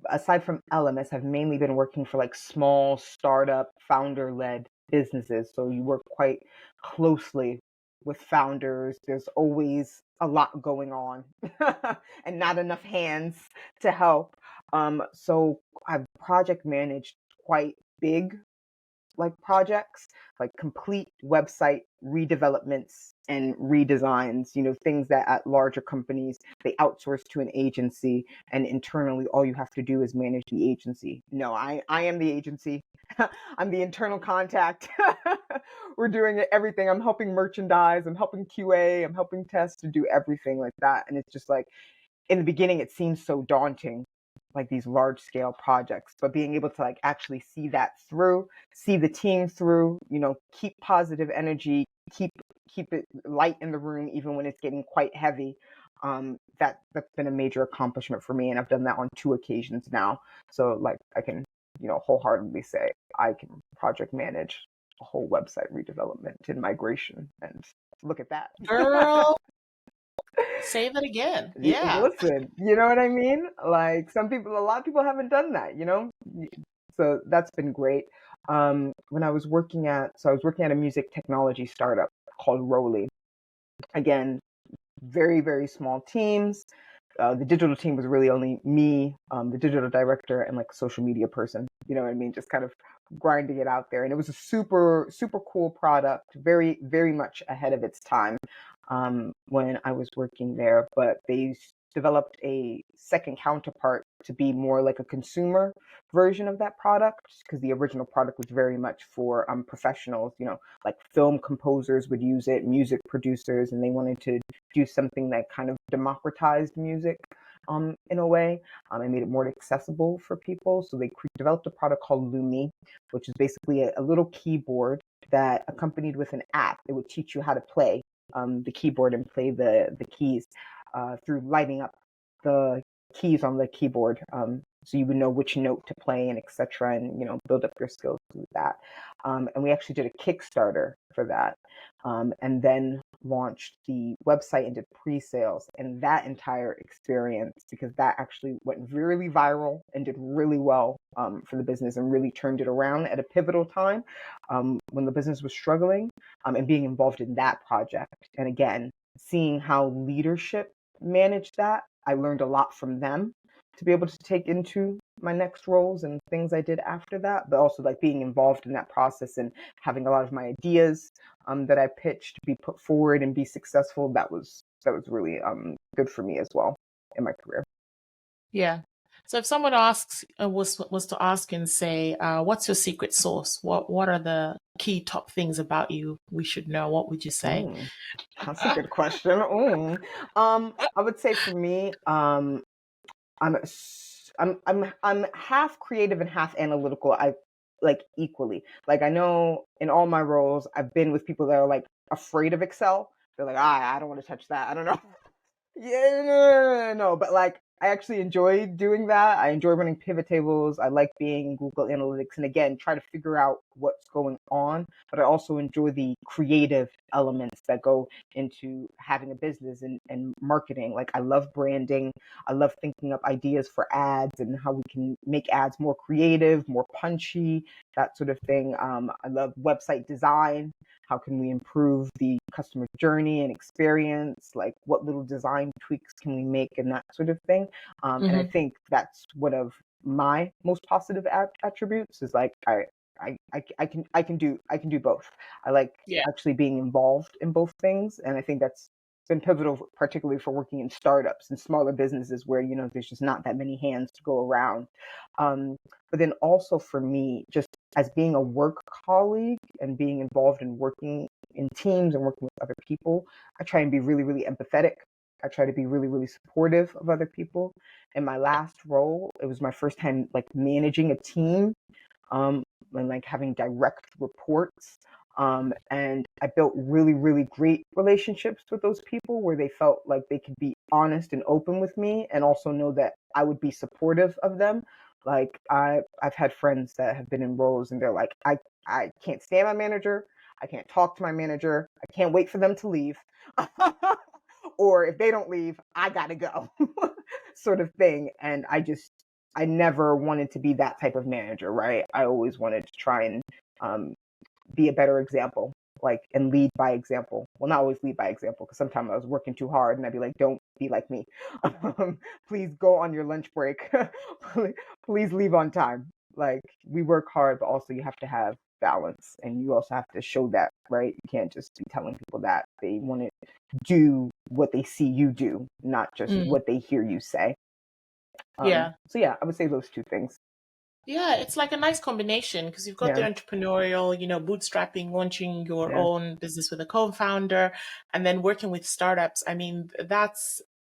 aside from LMS, I've mainly been working for like small startup founder led businesses. So you work quite closely with founders. There's always a lot going on and not enough hands to help. So I've project managed quite big like projects, like complete website redevelopments and redesigns, things that at larger companies they outsource to an agency, and internally all you have to do is manage the agency. No, I am the agency. I'm the internal contact. We're doing it, everything. I'm helping merchandise, I'm helping QA, I'm helping test, to do everything like that. And it's just like, in the beginning it seems so daunting, like these large scale projects, but being able to like actually see that through, see the team through, keep positive energy, keep it light in the room even when it's getting quite heavy. That's been a major accomplishment for me, and I've done that on 2 occasions now. So like I can, wholeheartedly say I can project manage a whole website redevelopment and migration, and look at that. Girl, say that again. Yeah. Listen, you know what I mean? Like a lot of people haven't done that. So that's been great. When I was working at a music technology startup called Roly. Again, very, very small teams. The digital team was really only me, the digital director, and like a social media person. You know what I mean? Just kind of grinding it out there. And it was a super, super cool product, very, very much ahead of its time when I was working there. But they developed a second counterpart to be more like a consumer version of that product, because the original product was very much for professionals, like film composers would use it, music producers, and they wanted to do something that kind of democratized music in a way, and made it more accessible for people. So they developed a product called Lumi, which is basically a little keyboard that accompanied with an app. It would teach you how to play the keyboard and play the keys through lighting up the keys on the keyboard. So you would know which note to play and etc. and build up your skills with that. And we actually did a Kickstarter for that, and then launched the website and did pre-sales. And that entire experience, because that actually went really viral and did really well for the business, and really turned it around at a pivotal time when the business was struggling, and being involved in that project. And again, seeing how leadership managed that, I learned a lot from them to be able to take into my next roles and things I did after that, but also like being involved in that process and having a lot of my ideas that I pitched be put forward and be successful. That was really good for me as well in my career. Yeah. So if someone asks, was to ask and say, what's your secret sauce? What are the key top things about you we should know? What would you say? That's a good question. I would say for me, I'm half creative and half analytical. I like equally. Like I know in all my roles, I've been with people that are like afraid of Excel. They're like, I don't want to touch that. I don't know. Yeah, no. But like I actually enjoy doing that. I enjoy running pivot tables. I like being in Google Analytics and again, try to figure out what's going on. But I also enjoy the creative elements that go into having a business and marketing. Like I love branding. I love thinking up ideas for ads and how we can make ads more creative, more punchy, that sort of thing. I love website design. How can we improve the customer journey and experience? Like what little design tweaks can we make and that sort of thing. And I think that's one of my most positive attributes is like I can do both. I like actually being involved in both things, and I think that's been pivotal, particularly for working in startups and smaller businesses where there's just not that many hands to go around. But then also for me, just as being a work colleague and being involved in working in teams and working with other people, I try and be really, really empathetic. I try to be really, really supportive of other people. In my last role, it was my first time like managing a team, and like having direct reports. And I built really, really great relationships with those people where they felt like they could be honest and open with me and also know that I would be supportive of them. Like I've had friends that have been in roles and they're like, I can't stand my manager. I can't talk to my manager. I can't wait for them to leave. Or if they don't leave, I gotta go sort of thing. And I never wanted to be that type of manager, right? I always wanted to try and be a better example, like, and lead by example. Well, not always lead by example, because sometimes I was working too hard and I'd be like, don't be like me. Please go on your lunch break. Please leave on time. Like, we work hard, but also you have to have balance and you also have to show that, right? You can't just be telling people that. They want to do what they see you do, not just what they hear you say. So yeah, I would say those two things. Yeah, it's like a nice combination because you've got the entrepreneurial, bootstrapping, launching your own business with a co-founder, and then working with startups. I mean,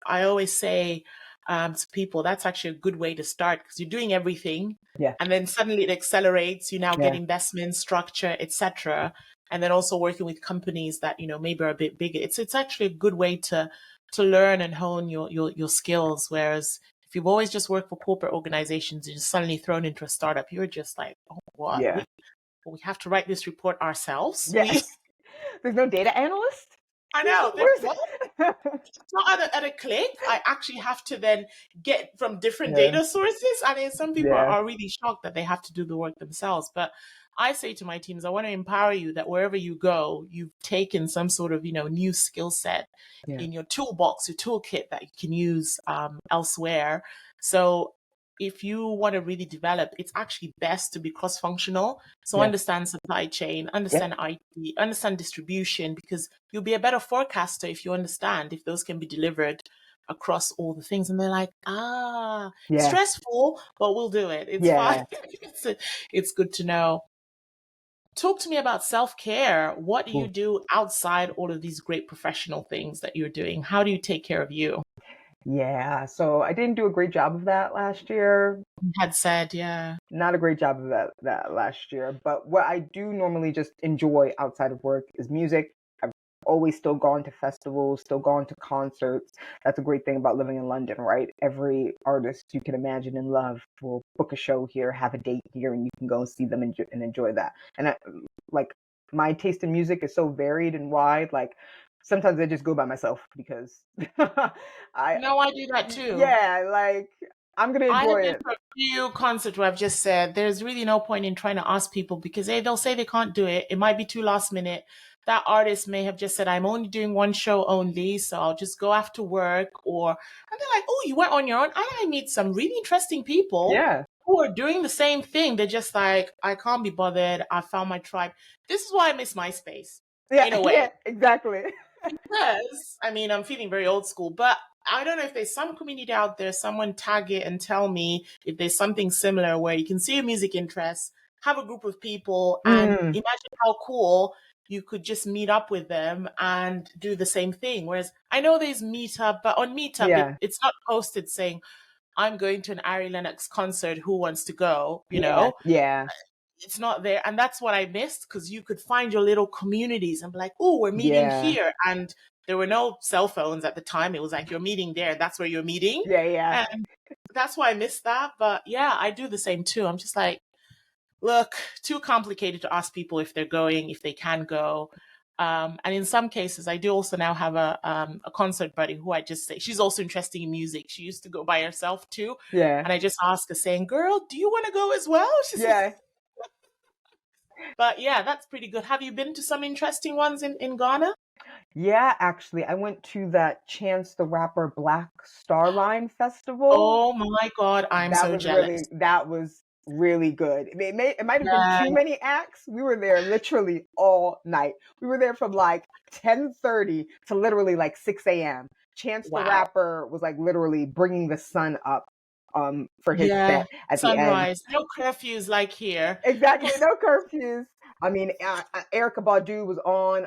I always say to people, that's actually a good way to start because you're doing everything. Yeah. And then suddenly it accelerates. You now get investment, structure, etc. And then also working with companies that, maybe are a bit bigger. It's actually a good way to learn and hone your skills. Whereas if you've always just worked for corporate organizations and you're suddenly thrown into a startup, you're just like, oh, what? Yeah. We have to write this report ourselves. Yeah. There's no data analyst? I know. It's not at a click. I actually have to then get from different data sources. I mean, some people are really shocked that they have to do the work themselves. But I say to my teams, I want to empower you that wherever you go, you've taken some sort of, new skill set in your toolbox, your toolkit that you can use elsewhere. So if you want to really develop, it's actually best to be cross-functional. So understand supply chain, understand IT, understand distribution, because you'll be a better forecaster if you understand if those can be delivered across all the things. And they're like, stressful, but we'll do it. It's fine. It's good to know. Talk to me about self-care. What do you do outside all of these great professional things that you're doing? How do you take care of you? Yeah, so I didn't do a great job of that last year. You had said, not a great job of that last year. But what I do normally just enjoy outside of work is music. I've always still gone to festivals, still gone to concerts. That's a great thing about living in London, right? Every artist you can imagine and love will book a show here, have a date here, and you can go and see them and enjoy that. And my taste in music is so varied and wide. Like, sometimes I just go by myself because I do that too. Yeah, like I'm gonna enjoy it. I have been to a few concerts where I've just said there's really no point in trying to ask people because they'll say they can't do it. It might be too last minute. That artist may have just said, I'm only doing one show only, so I'll just go after work. And they're like, oh, you went on your own? And I meet some really interesting people who are doing the same thing. They're just like, I can't be bothered. I found my tribe. This is why I miss MySpace. In a way. Yeah, exactly. Because, I mean, I'm feeling very old school, but I don't know if there's some community out there, someone tag it and tell me if there's something similar where you can see your music interests, have a group of people, and imagine how cool you could just meet up with them and do the same thing. Whereas I know there's Meetup, but on Meetup, it's not posted saying, I'm going to an Ari Lennox concert, who wants to go, you know? Yeah. It's not there. And that's what I missed, because you could find your little communities and be like, oh, we're meeting here. And there were no cell phones at the time. It was like you're meeting there. That's where you're meeting. Yeah. And that's why I missed that. But yeah, I do the same too. I'm just like, look, too complicated to ask people if they're going, if they can go. And in some cases, I do also now have a concert buddy who I just say, she's also interested in music. She used to go by herself too. Yeah. And I just ask her saying, girl, do you want to go as well? She's like, Yeah. but yeah, that's pretty good. Have you been to some interesting ones in Ghana? Yeah, actually, I went to that Chance the Rapper Black Starline Festival. Oh my God, I'm so jealous. That was really good. It might have been Yeah. too many acts. We were there literally all night. We were there from like 10:30 to literally like 6 a.m. Chance the Wow. Rapper was like literally bringing the sun up for his set at the end. Sunrise. No curfews like here. Exactly, no curfews. I mean, Erykah Badu was on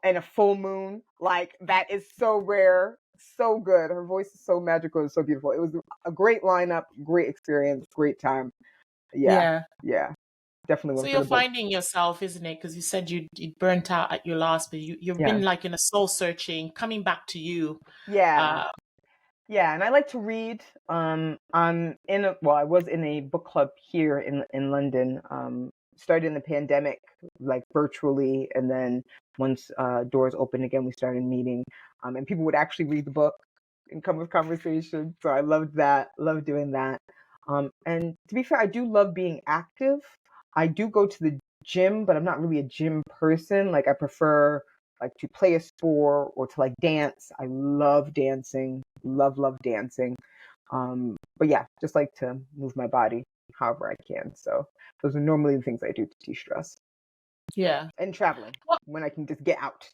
and a full moon. Like, that is so rare, so good. Her voice is so magical and so beautiful. It was a great lineup, great experience, great time. Yeah. Definitely. So you're finding yourself, isn't it? Because you said you burnt out at your last, but you've been like in a soul searching, coming back to you. Yeah, and I like to read. I was in a book club here in London. Started in the pandemic, like virtually, and then once doors opened again, we started meeting, and people would actually read the book and come with conversation. So I loved that, loved doing that. And to be fair, I do love being active. I do go to the gym, but I'm not really a gym person. Like, I prefer like to play a sport or to like dance. I love dancing, love dancing. But yeah, just like to move my body however I can. So those are normally the things I do to de-stress. Yeah. And traveling when I can just get out.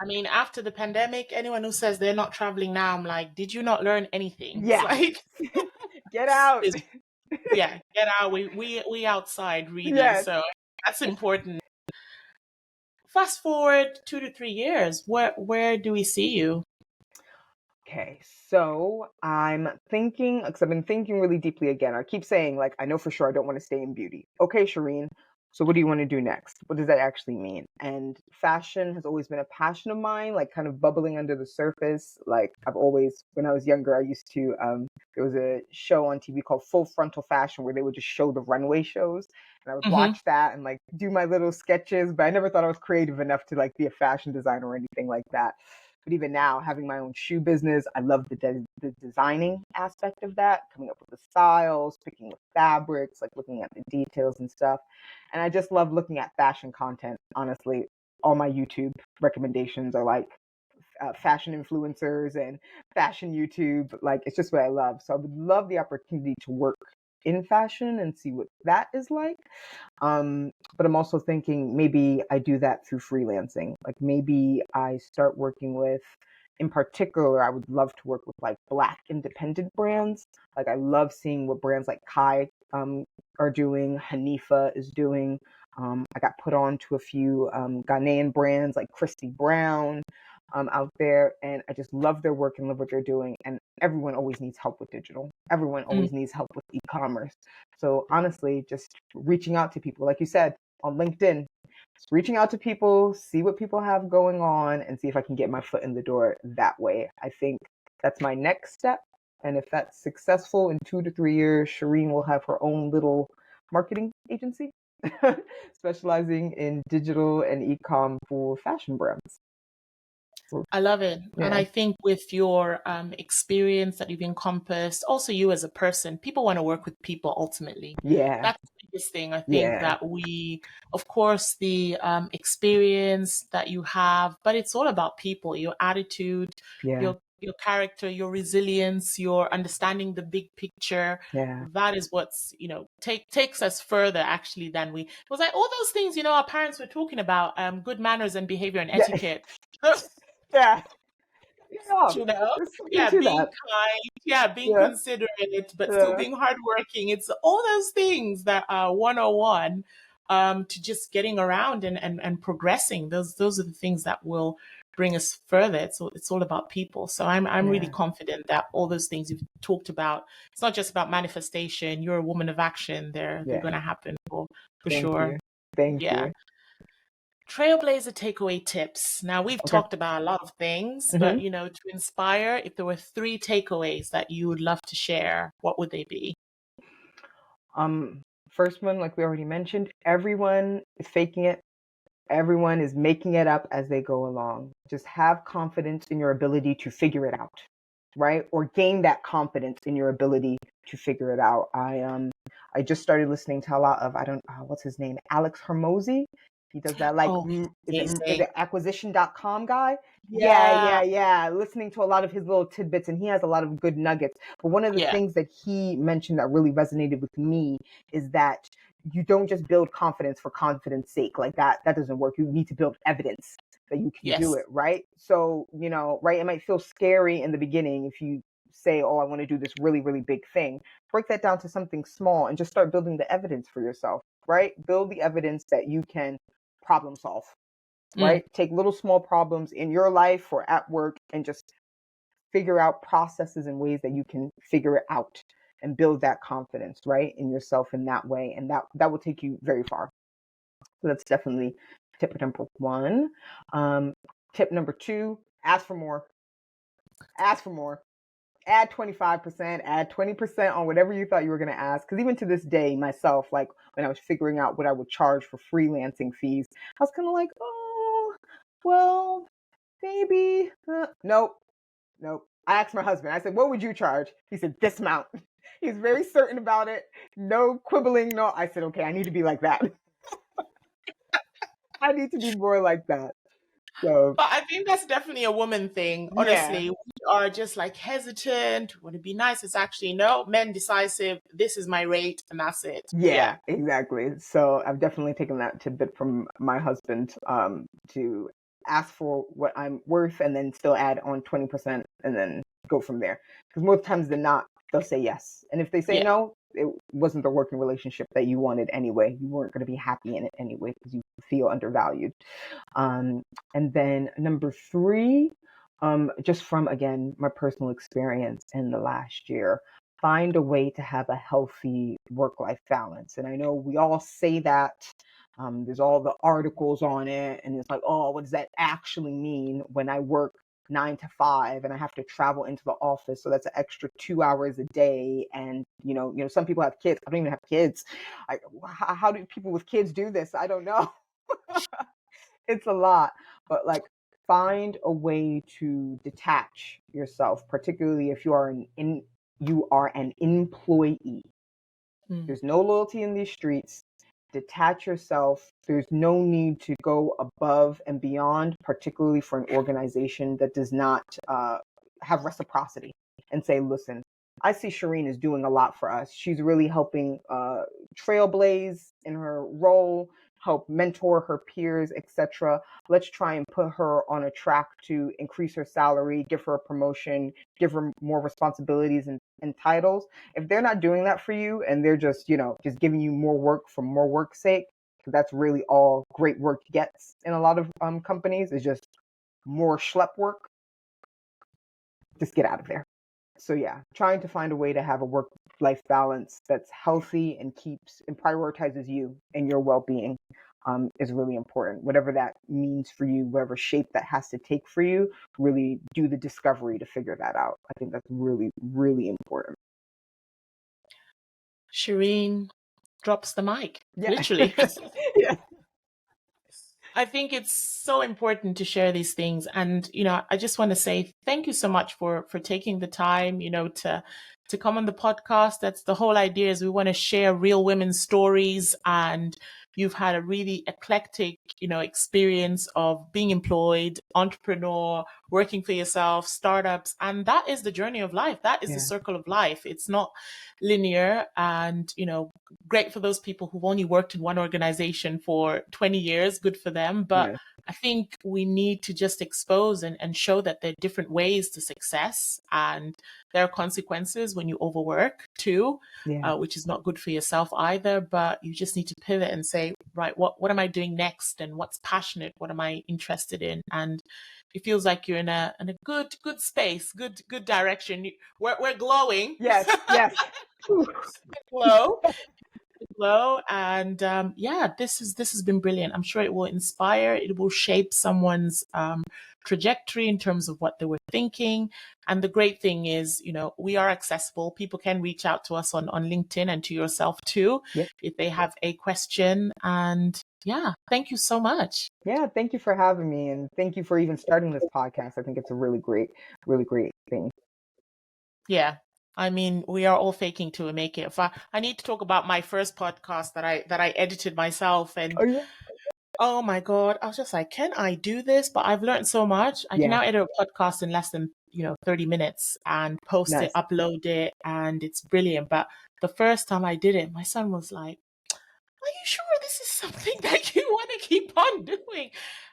I mean, after the pandemic, anyone who says they're not traveling now, I'm like, did you not learn anything? Yeah. Like, get out. Get out. We outside reading. Yes. So that's important. Fast forward 2 to 3 years. Where do we see you? Okay, so I'm thinking, because I've been thinking really deeply again. I keep saying, like, I know for sure I don't want to stay in beauty. Okay, Sherene, so what do you want to do next? What does that actually mean? And fashion has always been a passion of mine, like kind of bubbling under the surface. Like, I've always, when I was younger, I used to, there was a show on TV called Full Frontal Fashion where they would just show the runway shows. And I would watch that and like do my little sketches, but I never thought I was creative enough to like be a fashion designer or anything like that. But even now, having my own shoe business, I love the designing aspect of that, coming up with the styles, picking with fabrics, like looking at the details and stuff. And I just love looking at fashion content. Honestly, all my YouTube recommendations are like fashion influencers and fashion YouTube. Like, it's just what I love. So I would love the opportunity to work in fashion and see what that is like. But I'm also thinking maybe I do that through freelancing. Like, maybe I start working with, in particular, I would love to work with like Black independent brands. Like, I love seeing what brands like Kai are doing, Hanifa is doing. I got put on to a few Ghanaian brands like Christy Brown out there, and I just love their work and love what they're doing. And everyone always needs help with digital. Everyone always needs help with e-commerce. So honestly, just reaching out to people, like you said, on LinkedIn, just reaching out to people, see what people have going on, and see if I can get my foot in the door that way. I think that's my next step. And if that's successful, in 2 to 3 years, Sherene will have her own little marketing agency specializing in digital and e-com for fashion brands. I love it. And I think with your experience that you've encompassed, also you as a person, people want to work with people ultimately. Yeah. That's the biggest thing. I think that we, of course, the experience that you have, but it's all about people, your attitude, your character, your resilience, your understanding the big picture. That is what's, takes us further actually than it was like all those things, our parents were talking about, good manners and behavior and etiquette. Being kind, being considerate, but still being hardworking. It's all those things that are 101 to just getting around and progressing. Those are the things that will bring us further. It's all about people. So I'm really confident that all those things you've talked about, it's not just about manifestation. You're a woman of action. They're going to happen for sure. Thank you. Trailblazer takeaway tips. Now, we've Okay. talked about a lot of things, but, hmm to inspire, if there were 3 takeaways that you would love to share, what would they be? Um, First one, like we already mentioned, everyone is faking it. Everyone is making it up as they go along. Just have confidence in your ability to figure it out, right? Or gain that confidence in your ability to figure it out. I just started listening to a lot of, I don't what's his name, Alex Hermosi. He does that, like, Oh, is amazing. it acquisition.com guy? Yeah, Yeah. yeah, yeah. Listening to a lot of his little tidbits, and he has a lot of good nuggets. But one of the Yeah. things that he mentioned that really resonated with me is that you don't just build confidence for confidence sake. Like that doesn't work. You need to build evidence that you can do Yes. it, right? So, right, it might feel scary in the beginning if you say, oh, I want to do this really, really big thing. Break that down to something small and just start building the evidence for yourself, right? Build the evidence that you can problem solve, Mm. right? Take little small problems in your life or at work and just figure out processes and ways that you can figure it out and build that confidence, right, in yourself in that way. And that will take you very far. So that's definitely tip number one. Um, Tip number two, ask for more. Ask for more. Add 25%, add 20% on whatever you thought you were going to ask. Because even to this day, myself, like when I was figuring out what I would charge for freelancing fees, I was kind of like, oh, well, maybe. Nope, nope. I asked my husband, I said, what would you charge? He said, this amount. He's very certain about it. No quibbling. No, I said, okay, I need to be like that. I need to be more like that. So, But I think that's definitely a woman thing. yeah. Honestly, we are just like hesitant. Would it be nice? It's actually no, men decisive. This is my rate, and that's it. Yeah. Yeah, exactly. So I've definitely taken that tidbit from my husband, to ask for what I'm worth and then still add on 20% and then go from there. Because most times than not, they'll say yes. And if they say Yeah. no, it wasn't the working relationship that you wanted anyway. You weren't going to be happy in it anyway because you feel undervalued. Um, and then number three, just from, again, my personal experience in the last year, find a way to have a healthy work-life balance. And I know we all say that. There's all the articles on it, and it's like, oh, what does that actually mean when I work 9 to 5 and I have to travel into the office? So that's an extra 2 hours a day. And some people have kids. I don't even have kids. How do people with kids do this? I don't know. It's a lot, but like find a way to detach yourself, particularly if you are an employee. Mm. There's no loyalty in these streets. Detach yourself. There's no need to go above and beyond, particularly for an organization that does not have reciprocity and say, listen, I see Sherene is doing a lot for us. She's really helping trailblaze in her role, help mentor her peers, etc. Let's try and put her on a track to increase her salary, give her a promotion, give her more responsibilities and titles. If they're not doing that for you and they're just, just giving you more work for more work's sake, because that's really all great work gets in a lot of companies, is just more schlep work, just get out of there. So yeah, trying to find a way to have a work-life balance that's healthy and keeps and prioritizes you and your well-being is really important. Whatever that means for you, whatever shape that has to take for you, really do the discovery to figure that out. I think that's really, really important. Sherene drops the mic, Yeah. literally. Yeah. I think it's so important to share these things. And, I just want to say thank you so much for taking the time, to come on the podcast. That's the whole idea, is we want to share real women's stories, and you've had a really eclectic, experience of being employed, entrepreneur, working for yourself, startups. And that is the journey of life. That is the Yeah. circle of life. It's not linear. And, great for those people who've only worked in one organization for 20 years. Good for them. But Yeah. I think we need to just expose and show that there are different ways to success, and there are consequences when you overwork too, Yeah. which is not good for yourself either. But you just need to pivot and say, right, what am I doing next, and what's passionate? What am I interested in? And it feels like you're in a good space, good direction. We're glowing. Yes. Yes. Glow. Glow. And yeah, this has been brilliant. I'm sure it will inspire, it will shape someone's trajectory in terms of what they were thinking. And the great thing is, we are accessible. People can reach out to us on LinkedIn, and to yourself too, Yeah. if they have a question. And yeah, thank you so much. Yeah, thank you for having me, and thank you for even starting this podcast. I think it's a really great thing. Yeah. I mean, we are all faking to make it. If I need to talk about my first podcast that I edited myself, and Oh yeah. oh my God, I was just like, can I do this? But I've learned so much. I can Yeah. now edit a podcast in less than, 30 minutes and post it, Nice. upload it, and it's brilliant. But the first time I did it, my son was like, are you sure this is something that you want to keep on doing?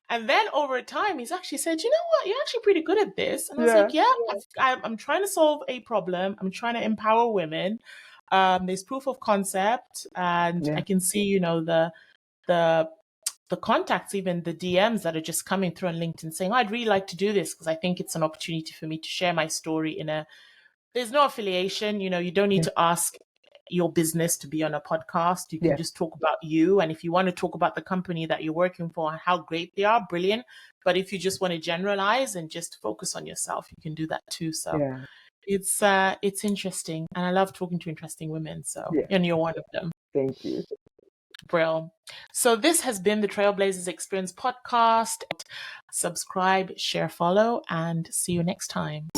And then over time, he's actually said, you know what, you're actually pretty good at this. And I was Yeah. like, yeah, I'm trying to solve a problem. I'm trying to empower women. There's proof of concept, and I Yeah. can see, the contacts, even the DMs that are just coming through on LinkedIn saying, oh, I'd really like to do this because I think it's an opportunity for me to share my story there's no affiliation, you don't need Yeah. to ask your business to be on a podcast. You can Yeah. just talk about you. And if you want to talk about the company that you're working for and how great they are, brilliant. But if you just want to generalize and just focus on yourself, you can do that too. So Yeah. it's interesting. And I love talking to interesting women. So, Yeah. and you're one of them. Thank you. Brill. So this has been the Trailblazers Experience podcast. Subscribe, share, follow, and see you next time.